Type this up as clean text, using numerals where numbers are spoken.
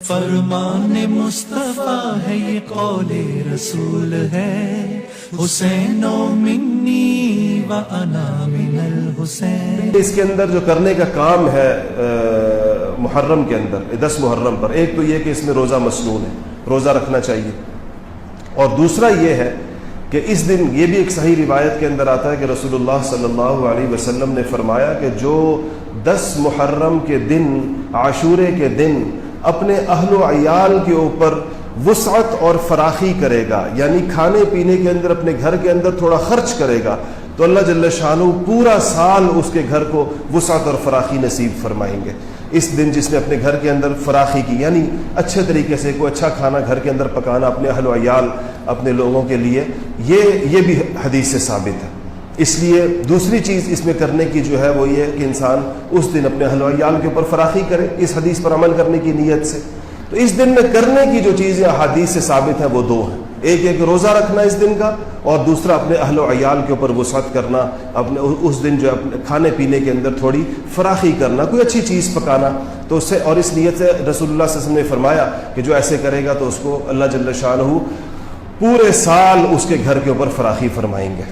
फरमाने मुस्तफा है ये कौले रसूल है, हुसैनो मिन्नी व अना मिनल हुसैन। इसके अंदर जो करने का काम है मुहर्रम के अंदर 10 मुहर्रम पर, एक तो ये कि इसमें रोज़ा मसनून है, रोज़ा रखना चाहिए। और दूसरा ये है कि इस दिन, ये भी एक सही रिवायत के अंदर आता है कि रसूलुल्लाह सल्लल्लाहु अलैहि वसल्लम ने फरमाया कि जो 10 मुहर्रम के दिन, आशूरे के दिन अपने अहलो अयाल के ऊपर वुसअत और फराखी करेगा, यानी खाने पीने के अंदर अपने घर के अंदर थोड़ा खर्च करेगा, तो अल्लाह जल्ल शानू पूरा साल उसके घर को वुसअत और फराखी नसीब फरमाएंगे। इस दिन जिसने अपने घर के अंदर फराखी की, यानी अच्छे तरीके से कोई अच्छा खाना घर के अंदर पकाना अपने अहलो अयाल, अपने लोगों के लिए, ये भी हदीस से साबित है। इसलिए दूसरी चीज़ इसमें करने की जो है वो ये कि इंसान उस दिन अपने अहलो अयाल के ऊपर फराखी करे, इस हदीस पर अमल करने की नीयत से। तो इस दिन में करने की जो चीज़ें हदीस से साबित हैं वो 2 हैं, एक रोज़ा रखना इस दिन का, और दूसरा अपने अहलो अयाल के ऊपर वुसअत करना, अपने उस दिन जो अपने खाने पीने के अंदर थोड़ी फराखी करना, कोई अच्छी चीज़ पकाना। तो उससे, और इस नीयत से रसूलुल्लाह सल्लल्लाहु अलैहि वसल्लम ने फरमाया कि जो ऐसे करेगा तो उसको अल्लाह जल्ल शानहू पूरे साल उसके घर के ऊपर फराखी फरमाएंगे।